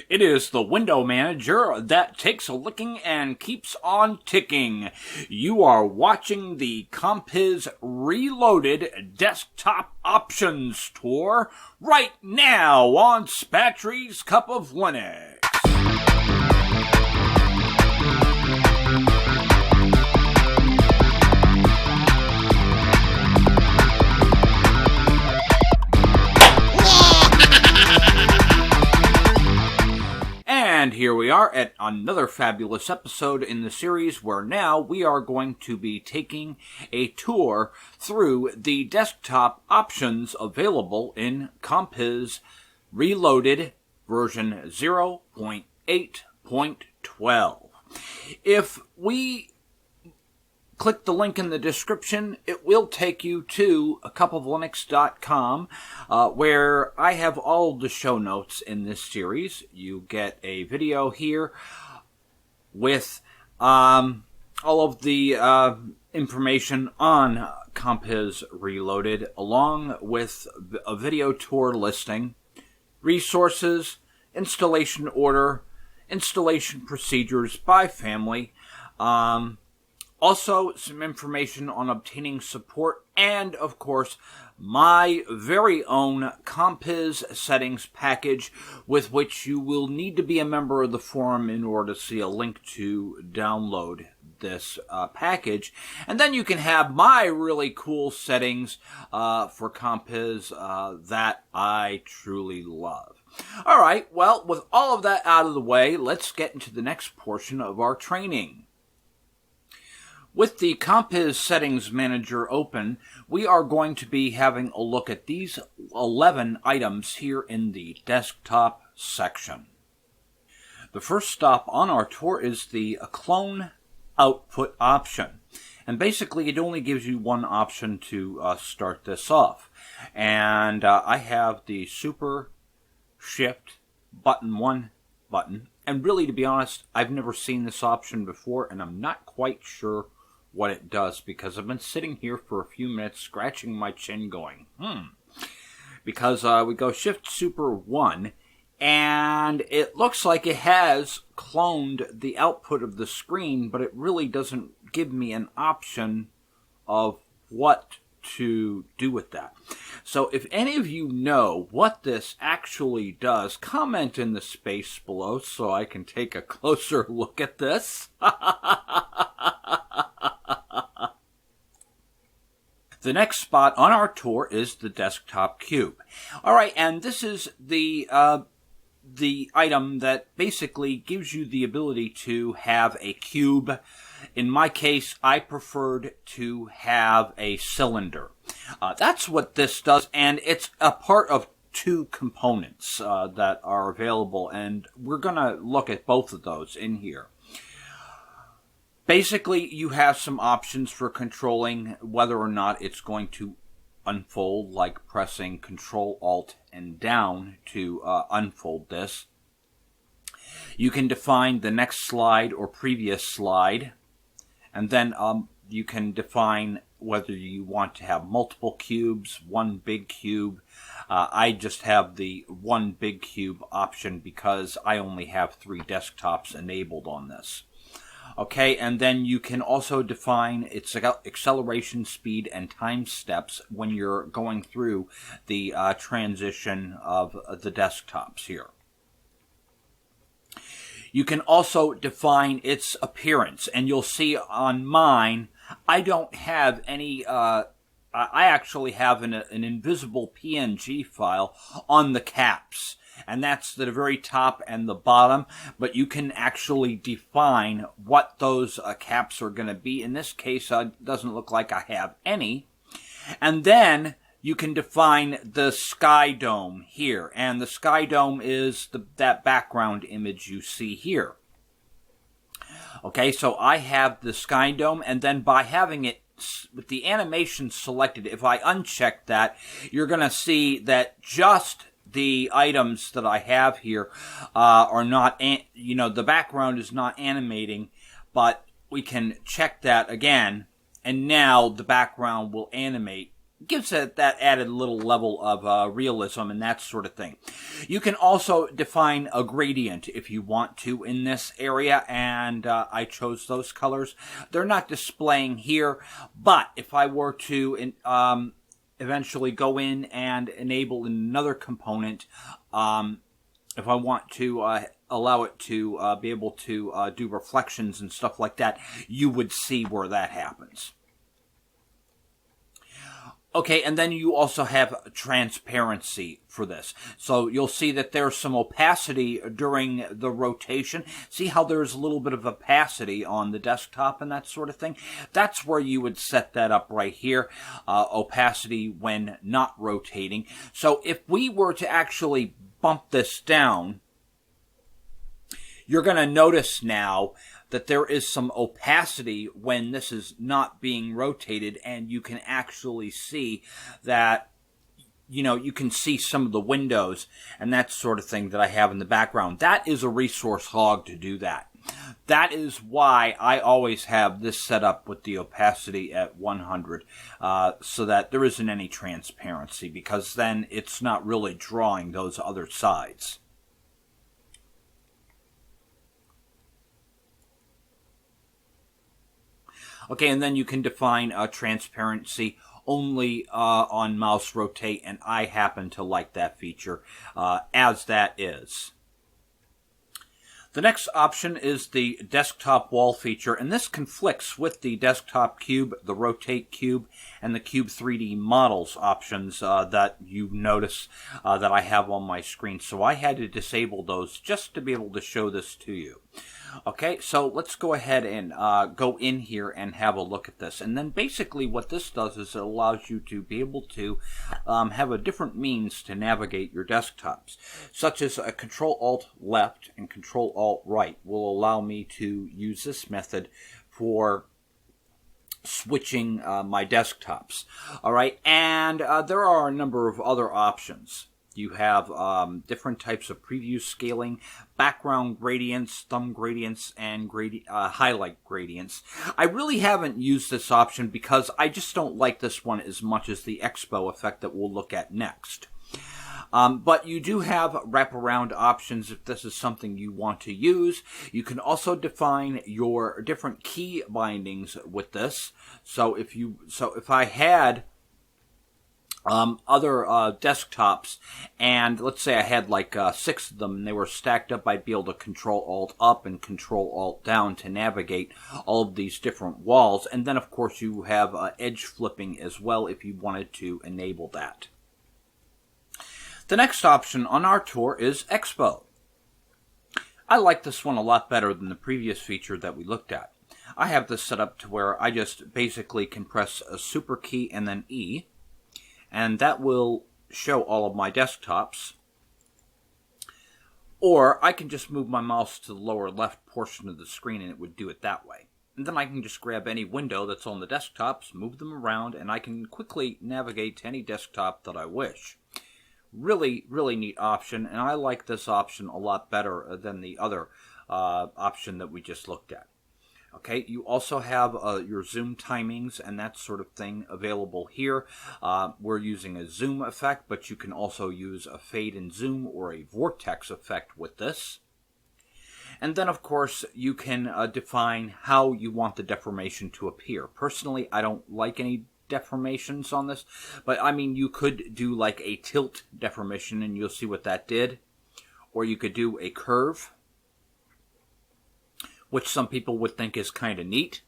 It is the window manager that takes a licking and keeps on ticking. You are watching the Compiz-Reloaded Desktop Options Tour right now on Spatry's Cup of Linux. And here we are at another fabulous episode in the series where now we are going to be taking a tour through the desktop options available in Compiz-Reloaded version 0.8.12. If we click the link in the description, it will take you to cupoflinux.com, where I have all the show notes in this series. You get a video here with all of the information on Compiz-Reloaded, along with a video tour listing, resources, installation order, installation procedures by family, also, some information on obtaining support, and, of course, my very own Compiz settings package, with which you will need to be a member of the forum in order to see a link to download this package. And then you can have my really cool settings for Compiz that I truly love. All right, well, with all of that out of the way, let's get into the next portion of our training. With the Compiz Settings Manager open, we are going to be having a look at these 11 items here in the desktop section. The first stop on our tour is the clone output option. And basically it only gives you one option to start this off. And I have the Super Shift button 1 button. And really, to be honest, I've never seen this option before, and I'm not quite sure what it does, because I've been sitting here for a few minutes scratching my chin going, because we go Shift Super 1, and it looks like it has cloned the output of the screen, but it really doesn't give me an option of what to do with that. So if any of you know what this actually does, comment in the space below so I can take a closer look at this. The next spot on our tour is the desktop cube. All right, and this is the item that basically gives you the ability to have a cube. In my case, I preferred to have a cylinder. That's what this does, and it's a part of two components that are available, and we're going to look at both of those in here. Basically, you have some options for controlling whether or not it's going to unfold, like pressing Control, Alt, and down to unfold this. You can define the next slide or previous slide, and then you can define whether you want to have multiple cubes, one big cube. I just have the one big cube option because I only have 3 desktops enabled on this. Okay, and then you can also define its acceleration speed and time steps when you're going through the transition of the desktops here. You can also define its appearance, and you'll see on mine, I don't have any, I actually have an invisible PNG file on the caps. And that's the very top and the bottom, but you can actually define what those caps are going to be. In this case, it doesn't look like I have any. And then you can define the sky dome here, and the sky dome is that background image you see here. Okay, so I have the sky dome, and then by having it with the animation selected, if I uncheck that, you're going to see that just the items that I have here are not, the background is not animating, but we can check that again, and now the background will animate gives it that added little level of realism and that sort of thing. You can also define a gradient if you want to in this area, and I chose those colors. They're not displaying here, but if I were to eventually go in and enable another component, if I want to allow it to be able to do reflections and stuff like that, you would see where that happens. Okay, and then you also have transparency for this. So you'll see that there's some opacity during the rotation. See how there's a little bit of opacity on the desktop and that sort of thing? That's where you would set that up right here, opacity when not rotating. So if we were to actually bump this down, you're going to notice now that there is some opacity when this is not being rotated, and you can actually see that, you know, you can see some of the windows and that sort of thing that I have in the background. That is a resource hog to do that. That is why I always have this set up with the opacity at 100, so that there isn't any transparency, because then it's not really drawing those other sides. Okay, and then you can define transparency only on mouse rotate, and I happen to like that feature as that is. The next option is the desktop wall feature, and this conflicts with the desktop cube, the rotate cube, and the cube 3D models options that you notice that I have on my screen. So I had to disable those just to be able to show this to you. Okay, so let's go ahead and go in here and have a look at this. And then basically what this does is it allows you to be able to have a different means to navigate your desktops, such as a Control-Alt-Left and Control-Alt-Right will allow me to use this method for switching my desktops. All right, and there are a number of other options. You have different types of preview scaling, background gradients, thumb gradients, and highlight gradients. I really haven't used this option because I just don't like this one as much as the Expo effect that we'll look at next. But you do have wraparound options if this is something you want to use. You can also define your different key bindings with this. So if I had other desktops, and let's say I had like 6 of them and they were stacked up, I'd be able to Control-Alt up and Control-Alt down to navigate all of these different walls. And then of course you have edge flipping as well if you wanted to enable that. The next option on our tour is Expo. I like this one a lot better than the previous feature that we looked at. I have this set up to where I just basically can press a super key and then E, and that will show all of my desktops. Or I can just move my mouse to the lower left portion of the screen and it would do it that way. And then I can just grab any window that's on the desktops, move them around, and I can quickly navigate to any desktop that I wish. Really, really neat option, and I like this option a lot better than the other option that we just looked at. Okay, you also have your zoom timings and that sort of thing available here. We're using a zoom effect, but you can also use a fade and zoom or a vortex effect with this. And then, of course, you can define how you want the deformation to appear. Personally, I don't like any deformations on this, but I mean, you could do like a tilt deformation and you'll see what that did. Or you could do a curve, which some people would think is kind of neat.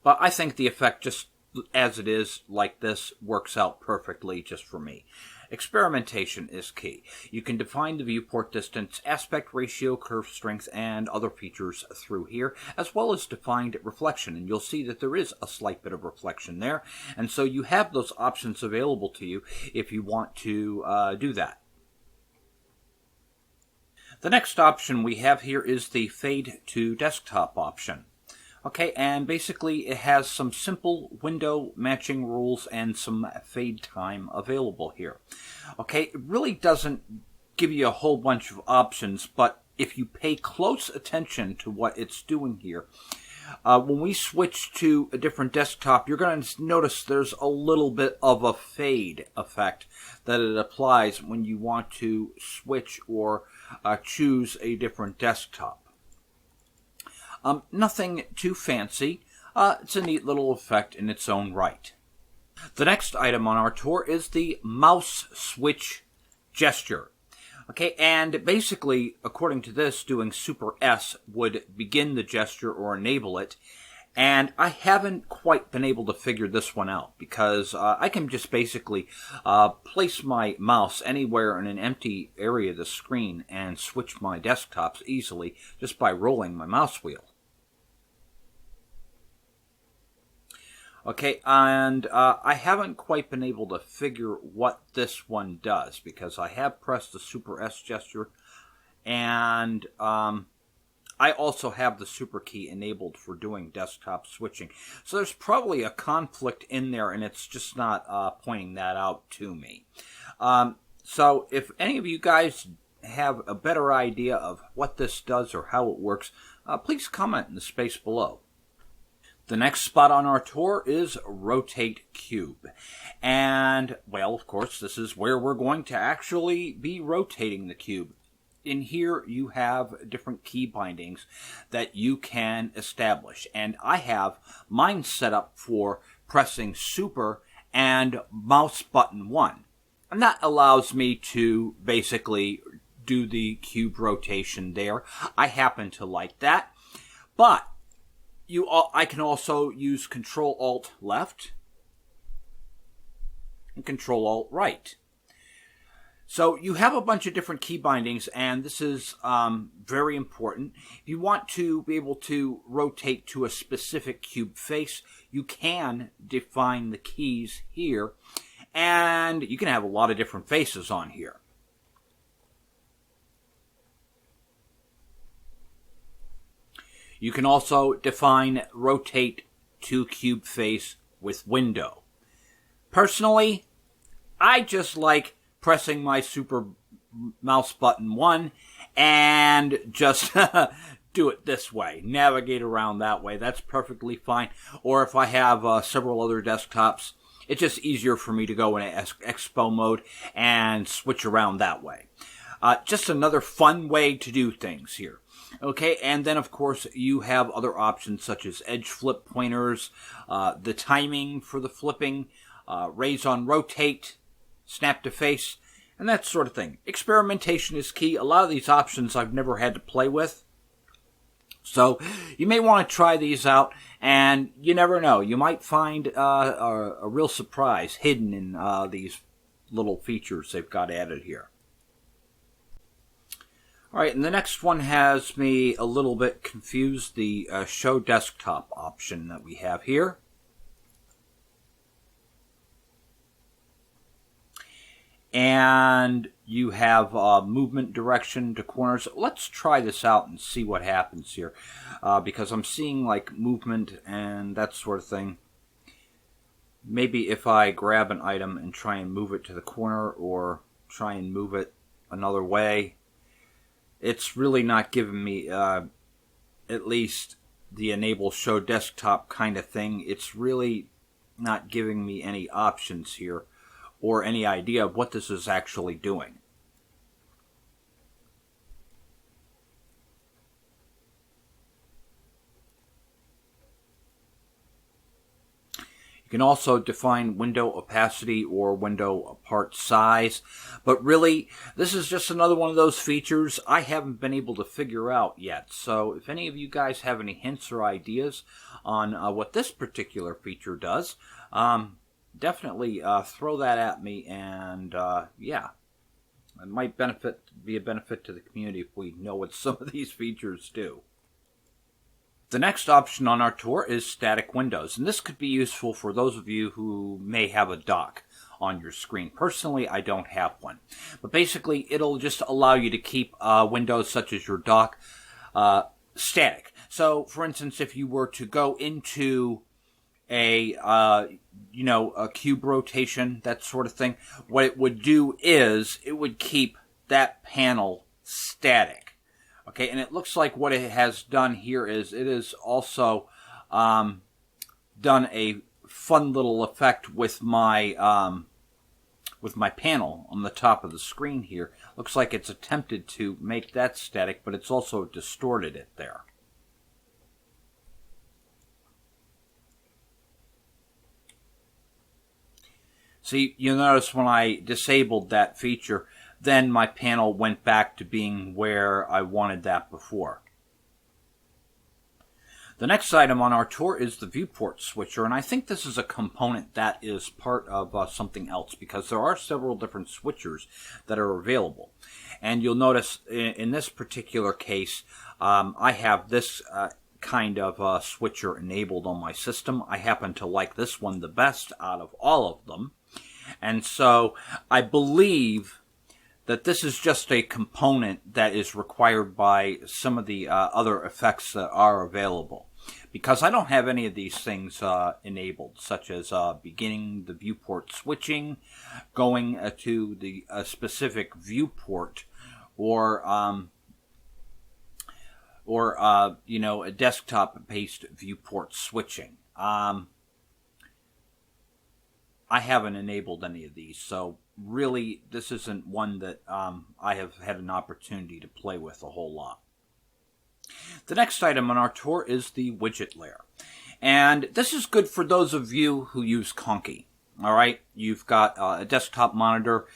But I think the effect, just as it is like this, works out perfectly just for me. Experimentation is key. You can define the viewport distance, aspect ratio, curve strength, and other features through here, as well as defined reflection. And you'll see that there is a slight bit of reflection there. And so you have those options available to you if you want to do that. The next option we have here is the fade to desktop option. Okay, and basically it has some simple window matching rules and some fade time available here. Okay, it really doesn't give you a whole bunch of options, but if you pay close attention to what it's doing here, When we switch to a different desktop, you're going to notice there's a little bit of a fade effect that it applies when you want to switch or choose a different desktop. Nothing too fancy. It's a neat little effect in its own right. The next item on our tour is the mouse switch gesture. Okay, and basically, according to this, doing Super S would begin the gesture or enable it. And I haven't quite been able to figure this one out because I can just basically place my mouse anywhere in an empty area of the screen and switch my desktops easily just by rolling my mouse wheel. Okay, and I haven't quite been able to figure what this one does because I have pressed the Super S gesture, and I also have the Super key enabled for doing desktop switching. So there's probably a conflict in there, and it's just not pointing that out to me. So if any of you guys have a better idea of what this does or how it works, please comment in the space below. The next spot on our tour is Rotate Cube. And, well, of course, this is where we're going to actually be rotating the cube. In here, you have different key bindings that you can establish. And I have mine set up for pressing Super and mouse button 1. And that allows me to basically do the cube rotation there. I happen to like that. But I can also use Control-Alt-Left and Control-Alt-Right. So you have a bunch of different key bindings, and this is very important. If you want to be able to rotate to a specific cube face, you can define the keys here, and you can have a lot of different faces on here. You can also define rotate to cube face with window. Personally, I just like pressing my Super mouse button 1 and just do it this way. Navigate around that way. That's perfectly fine. Or if I have several other desktops, it's just easier for me to go in Expo mode and switch around that way. Just another fun way to do things here. Okay, and then of course you have other options such as edge flip pointers, the timing for the flipping, raise on rotate, snap to face, and that sort of thing. Experimentation is key. A lot of these options I've never had to play with. So you may want to try these out, and you never know. You might find a real surprise hidden in these little features they've got added here. Alright, and the next one has me a little bit confused, the Show Desktop option that we have here. And you have movement direction to corners. Let's try this out and see what happens here, because I'm seeing like movement and that sort of thing. Maybe if I grab an item and try and move it to the corner or try and move it another way, it's really not giving me, at least the enable show desktop kind of thing. It's really not giving me any options here or any idea of what this is actually doing. You can also define window opacity or window part size, but really this is just another one of those features I haven't been able to figure out yet. So if any of you guys have any hints or ideas on what this particular feature does, definitely throw that at me, and yeah, it might be a benefit to the community if we know what some of these features do. The next option on our tour is static windows, and this could be useful for those of you who may have a dock on your screen. Personally, I don't have one, but basically it'll just allow you to keep windows such as your dock static. So, for instance, if you were to go into a cube rotation, that sort of thing, what it would do is it would keep that panel static. Okay, and it looks like what it has done here is it is also done a fun little effect with my panel on the top of the screen here. Looks like it's attempted to make that static, but it's also distorted it there. See, you'll notice when I disabled that feature, then my panel went back to being where I wanted that before. The next item on our tour is the Viewport switcher, and I think this is a component that is part of something else, because there are several different switchers that are available. And you'll notice in this particular case, I have this kind of switcher enabled on my system. I happen to like this one the best out of all of them. And so I believe that this is just a component that is required by some of the other effects that are available. Because I don't have any of these things enabled, such as beginning the viewport switching, going to the specific viewport, or you know, a desktop-based viewport switching. I haven't enabled any of these, so really this isn't one that I have had an opportunity to play with a whole lot. The next item on our tour is the widget layer. And this is good for those of you who use Conky. Alright, you've got a desktop monitor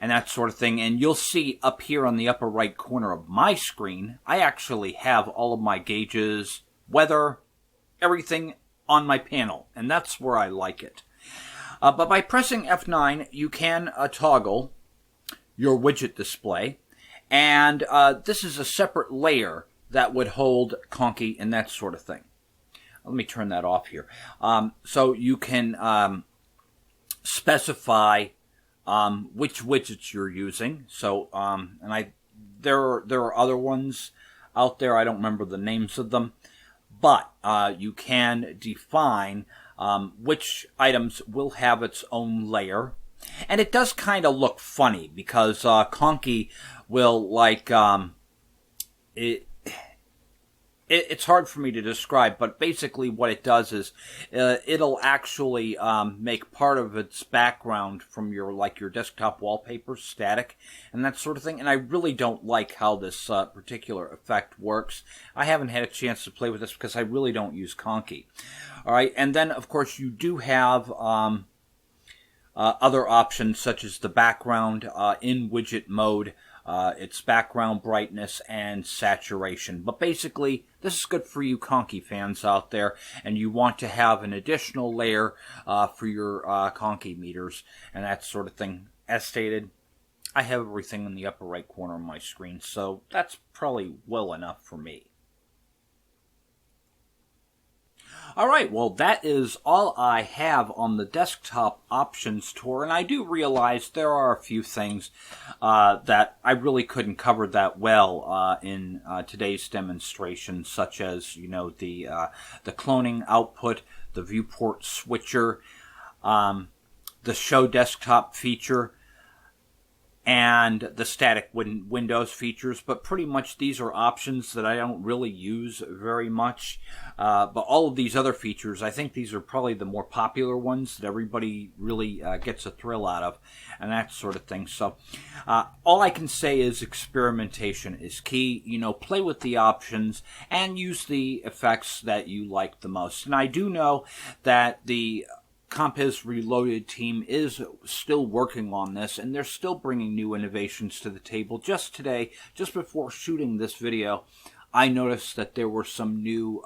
and that sort of thing, and you'll see up here on the upper right corner of my screen, I actually have all of my gauges, weather, everything on my panel, and that's where I like it. But by pressing F9, you can toggle your widget display, and this is a separate layer that would hold Conky and that sort of thing. Let me turn that off here. So you can specify which widgets you're using. So, there are other ones out there. I don't remember the names of them, but you can define which items will have its own layer. And it does kind of look funny because Conky will, like, it's hard for me to describe, but basically what it does is it'll actually make part of its background from your desktop wallpaper static and that sort of thing. And I really don't like how this particular effect works. I haven't had a chance to play with this because I really don't use Conky. All right, and then of course you do have other options such as the background in widget mode. Its background brightness and saturation. But basically, this is good for you Conky fans out there, and you want to have an additional layer for your Conky meters and that sort of thing. As stated, I have everything in the upper right corner of my screen, so that's probably well enough for me. Alright, well that is all I have on the desktop options tour, and I do realize there are a few things that I really couldn't cover that well in today's demonstration, such as, you know, the cloning output, the viewport switcher, the show desktop feature, and the static Windows features, but pretty much these are options that I don't really use very much. But all of these other features, I think these are probably the more popular ones that everybody really gets a thrill out of, and that sort of thing. So all I can say is experimentation is key. You know, play with the options and use the effects that you like the most. And I do know that the Compiz-Reloaded team is still working on this, and they're still bringing new innovations to the table. Just today, just before shooting this video, I noticed that there were some new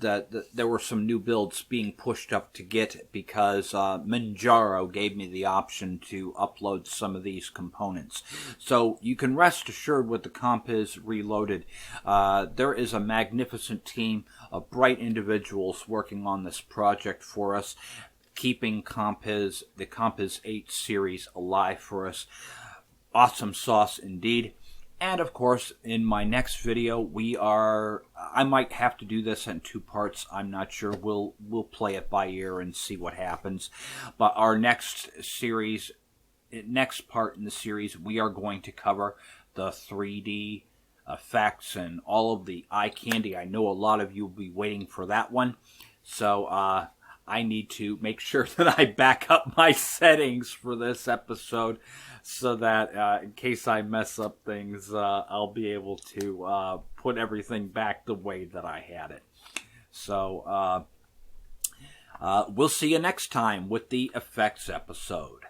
there were some new builds being pushed up to Git because Manjaro gave me the option to upload some of these components. So you can rest assured with the Compiz-Reloaded, there is a magnificent team of bright individuals working on this project for us, keeping the Compiz 8 series alive for us. Awesome sauce indeed. And of course, in my next video, I might have to do this in 2 parts. I'm not sure. We'll play it by ear and see what happens. But our next part in the series, we are going to cover the 3D effects and all of the eye candy. I know a lot of you will be waiting for that one. So I need to make sure that I back up my settings for this episode so that in case I mess up things, I'll be able to put everything back the way that I had it. So we'll see you next time with the effects episode.